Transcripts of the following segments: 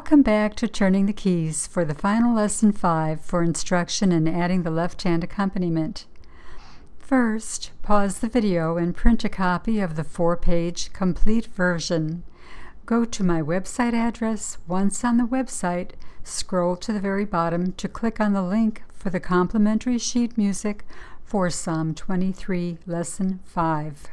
Welcome back to Turning the Keys for the final lesson 5 for instruction in adding the left-hand accompaniment. First, pause the video and print a copy of the 4-page complete version. Go to my website address. Once on the website, scroll to the very bottom to click on the link for the complimentary sheet music for Psalm 23, Lesson 5.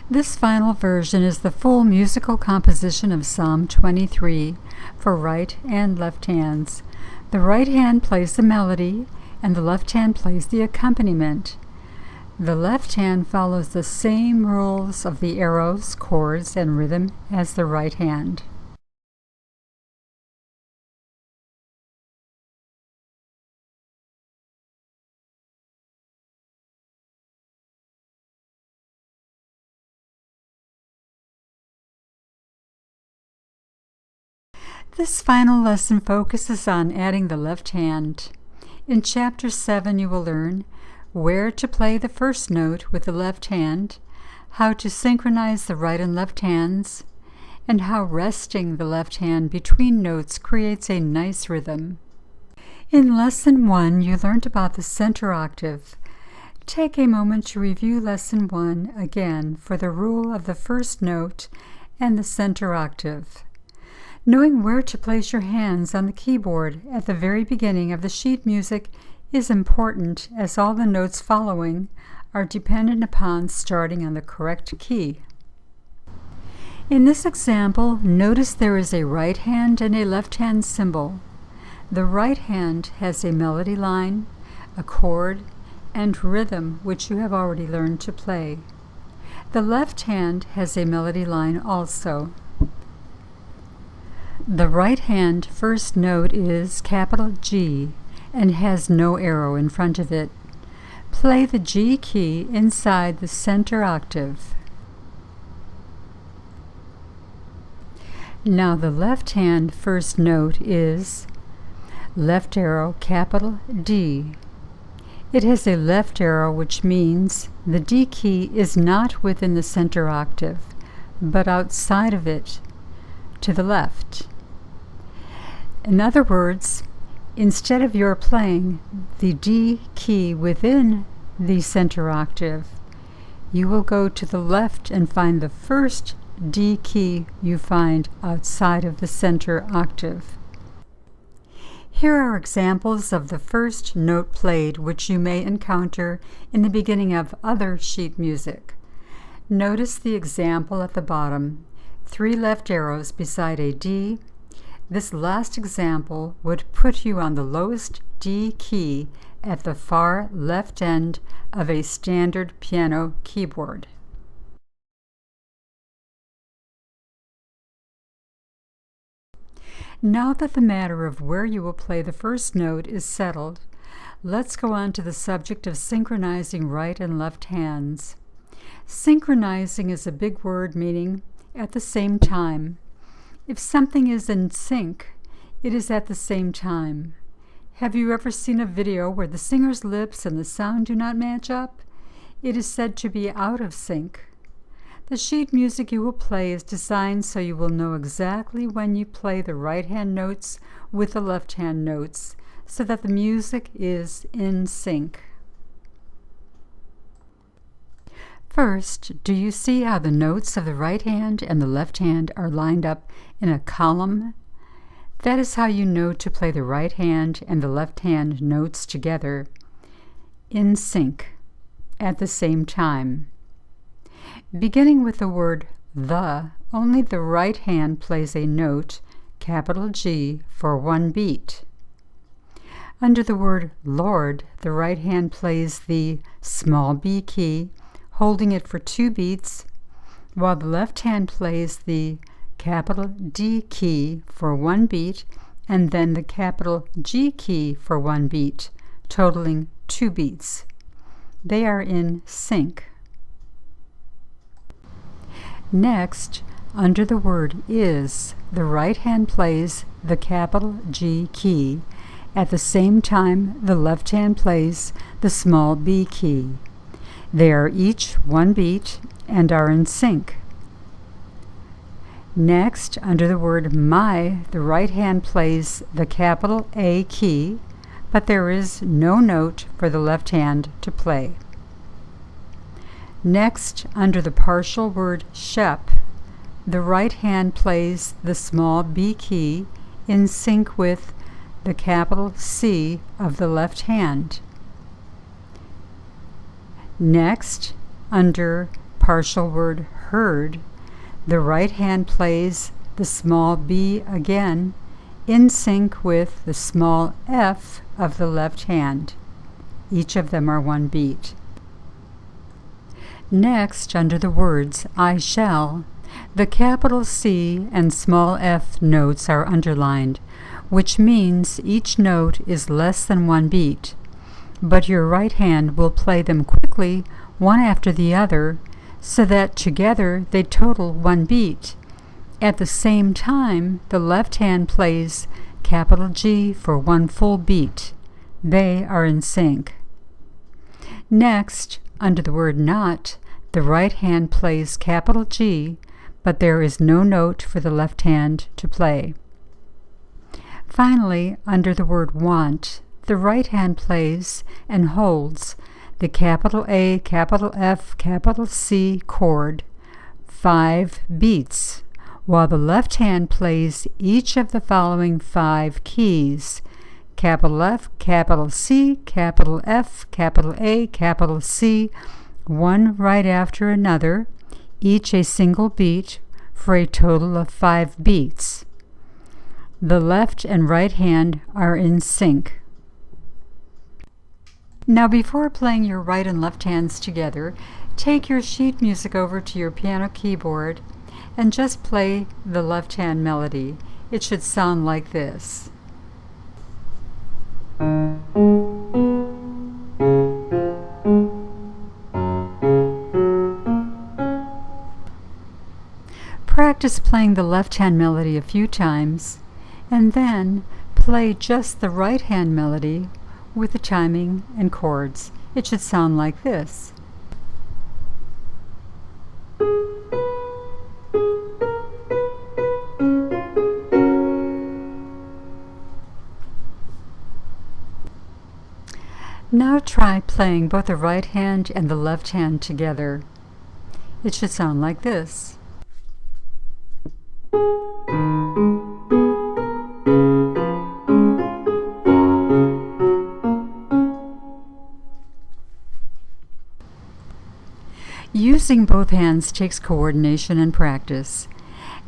This final version is the full musical composition of Psalm 23 for right and left hands. The right hand plays the melody, and the left hand plays the accompaniment. The left hand follows the same rules of the arrows, chords, and rhythm as the right hand. This final lesson focuses on adding the left hand. In Chapter 7 you will learn where to play the first note with the left hand, how to synchronize the right and left hands, and how resting the left hand between notes creates a nice rhythm. In Lesson 1 you learned about the center octave. Take a moment to review Lesson 1 again for the rule of the first note and the center octave. Knowing where to place your hands on the keyboard at the very beginning of the sheet music is important, as all the notes following are dependent upon starting on the correct key. In this example, notice there is a right hand and a left hand symbol. The right hand has a melody line, a chord, and rhythm which you have already learned to play. The left hand has a melody line also. The right hand first note is capital G and has no arrow in front of it. Play the G key inside the center octave. Now the left hand first note is left arrow capital D. It has a left arrow, which means the D key is not within the center octave, but outside of it, to the left. In other words, instead of your playing the D key within the center octave, you will go to the left and find the first D key you find outside of the center octave. Here are examples of the first note played which you may encounter in the beginning of other sheet music. Notice the example at the bottom, 3 left arrows beside a D. This last example would put you on the lowest D key at the far left end of a standard piano keyboard. Now that the matter of where you will play the first note is settled, let's go on to the subject of synchronizing right and left hands. Synchronizing is a big word meaning at the same time. If something is in sync, it is at the same time. Have you ever seen a video where the singer's lips and the sound do not match up? It is said to be out of sync. The sheet music you will play is designed so you will know exactly when you play the right-hand notes with the left-hand notes, so that the music is in sync. First, do you see how the notes of the right hand and the left hand are lined up in a column? That is how you know to play the right hand and the left hand notes together, in sync, at the same time. Beginning with the word the, only the right hand plays a note, capital G, for 1 beat. Under the word Lord, the right hand plays the small B key, holding it for 2 beats, while the left hand plays the capital D key for 1 beat, and then the capital G key for 1 beat, totaling 2 beats. They are in sync. Next, under the word is, the right hand plays the capital G key. At the same time, the left hand plays the small B key. They are each 1 beat and are in sync. Next, under the word my, the right hand plays the capital A key, but there is no note for the left hand to play. Next, under the partial word shep, the right hand plays the small B key in sync with the capital C of the left hand. Next, under partial word heard, the right hand plays the small B again in sync with the small F of the left hand. Each of them are one beat. Next, under the words I shall, the capital C and small f notes are underlined, which means each note is less than one beat, but your right hand will play them quickly, one after the other, so that together they total one beat. At the same time, the left hand plays capital G for one full beat. They are in sync. Next, under the word not, the right hand plays capital G, but there is no note for the left hand to play. Finally, under the word want, the right hand plays and holds the capital A, capital F, capital C chord 5 beats, while the left hand plays each of the following 5 keys: capital F, capital C, capital F, capital A, capital C, one right after another, each a single beat, for a total of 5 beats. The left and right hand are in sync. Now, before playing your right and left hands together, take your sheet music over to your piano keyboard and just play the left hand melody. It should sound like this. Practice playing the left hand melody a few times, and then play just the right hand melody with the timing and chords. It should sound like this. Now try playing both the right hand and the left hand together. It should sound like this. Using both hands takes coordination and practice.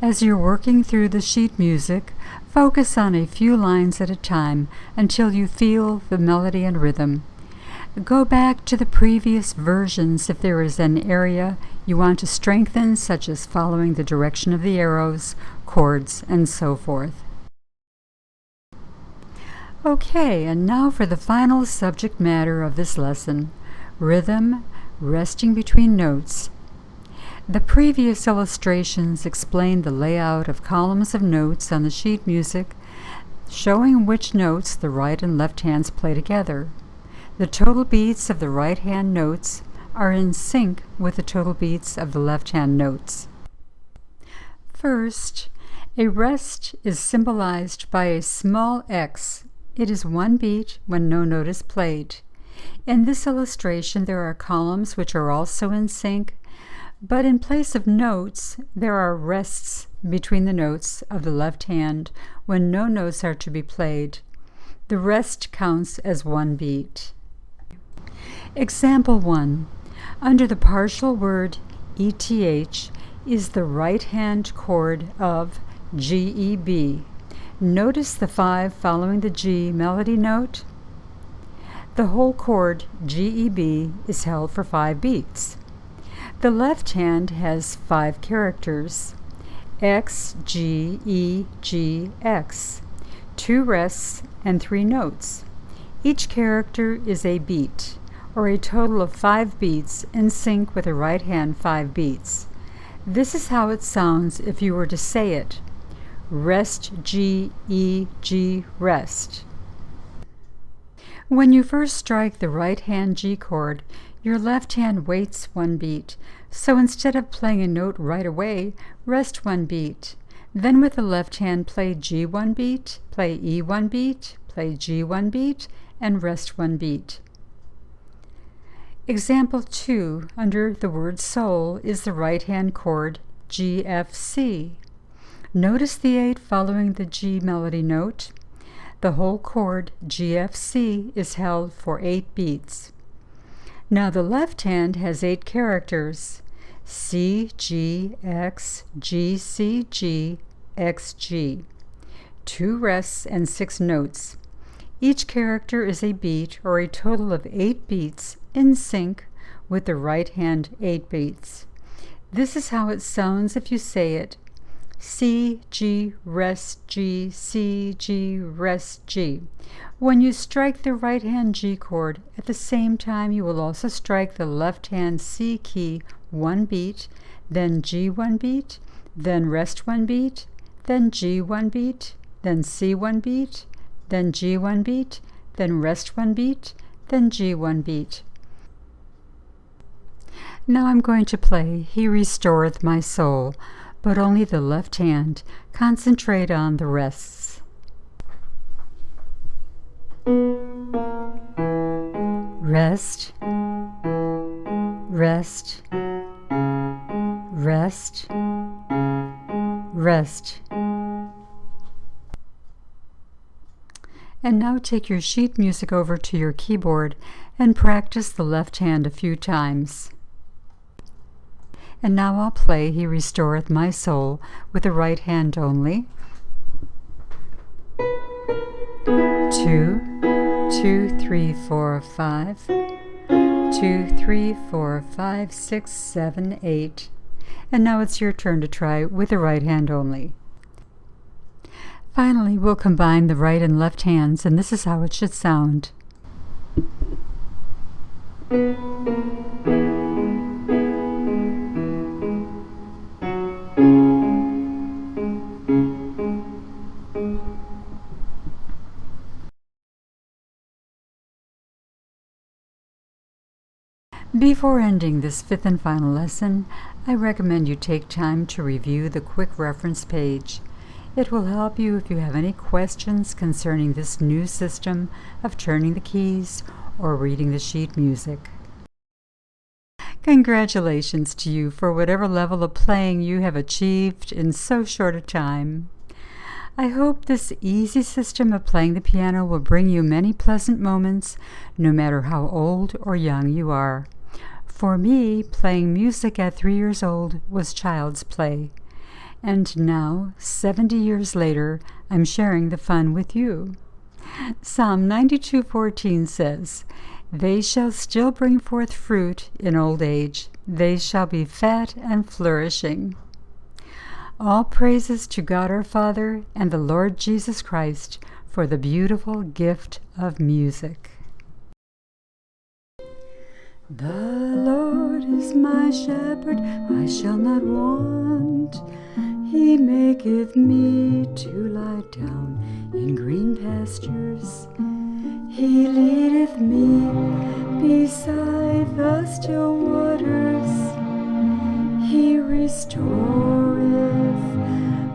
As you're working through the sheet music, focus on a few lines at a time until you feel the melody and rhythm. Go back to the previous versions if there is an area you want to strengthen, such as following the direction of the arrows, chords, and so forth. Okay, and now for the final subject matter of this lesson: rhythm, resting between notes. The previous illustrations explained the layout of columns of notes on the sheet music, showing which notes the right and left hands play together. The total beats of the right hand notes are in sync with the total beats of the left hand notes. First, a rest is symbolized by a small x. It is one beat when no note is played. In this illustration, there are columns which are also in sync, but in place of notes, there are rests between the notes of the left hand when no notes are to be played. The rest counts as one beat. Example 1. Under the partial word ETH is the right hand chord of GEB. Notice the 5 following the G melody note. The whole chord GEB is held for 5 beats. The left hand has 5 characters: X, G, E, G, X, 2 rests and 3 notes. Each character is a beat, or a total of 5 beats in sync with the right hand 5 beats. This is how it sounds if you were to say it: rest G, E, G, rest. When you first strike the right hand G chord, your left hand waits 1 beat, so instead of playing a note right away, rest 1 beat. Then with the left hand, play G1 beat, play E1 beat, play G1 beat, and rest 1 beat. Example 2 under the word soul is the right hand chord G, F, C. Notice the 8 following the G melody note. The whole chord G, F, C is held for 8 beats. Now the left hand has 8 characters: C, G, X, G, C, G, X, G. 2 rests and 6 notes. Each character is a beat, or a total of 8 beats in sync with the right hand 8 beats. This is how it sounds if you say it: C, G, rest, G, C, G, rest, G. When you strike the right hand G chord, at the same time you will also strike the left hand C key 1 beat, then G 1 beat, then rest 1 beat, then G 1 beat, then C 1 beat, then G 1 beat, then rest 1 beat, then G 1 beat. Now I'm going to play He Restoreth My Soul, but only the left hand. Concentrate on the rests. Rest, rest, rest, rest. And now take your sheet music over to your keyboard and practice the left hand a few times. And now I'll play He Restoreth My Soul with the right hand only. 2, 2, 3, 4, 5. 2, 3, 4, 5, 6, 7, 8. And now it's your turn to try with the right hand only. Finally, we'll combine the right and left hands, and this is how it should sound. Before ending this 5th and final lesson, I recommend you take time to review the quick reference page. It will help you if you have any questions concerning this new system of turning the keys or reading the sheet music. Congratulations to you for whatever level of playing you have achieved in so short a time. I hope this easy system of playing the piano will bring you many pleasant moments, no matter how old or young you are. For me, playing music at 3 years old was child's play. And now, 70 years later, I'm sharing the fun with you. Psalm 92:14 says, "They shall still bring forth fruit in old age. They shall be fat and flourishing." All praises to God our Father and the Lord Jesus Christ for the beautiful gift of music. The Lord is my shepherd, I shall not want. He maketh me to lie down in green pastures. He leadeth me beside the still waters. He restoreth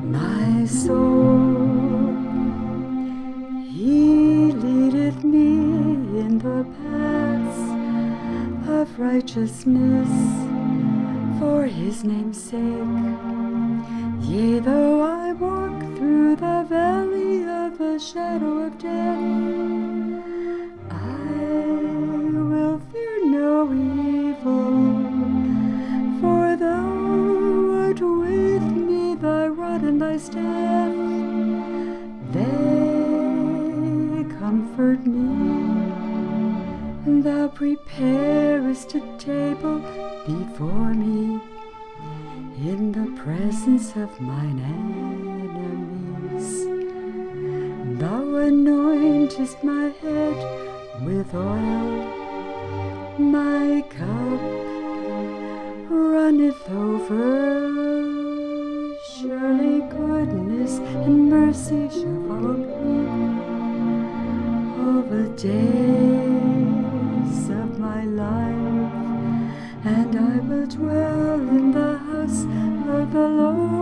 my soul. He leadeth me in the paths of righteousness for his name's sake. Yea, though I walk through the valley of the shadow of death, I will fear no evil, for thou art with me, thy rod and thy staff, they comfort me. Thou preparest a table before me in the presence of mine enemies. Thou anointest my head with oil, my cup runneth over. Surely goodness and mercy shall follow me all the days of my life, and I will dwell in the house of the Lord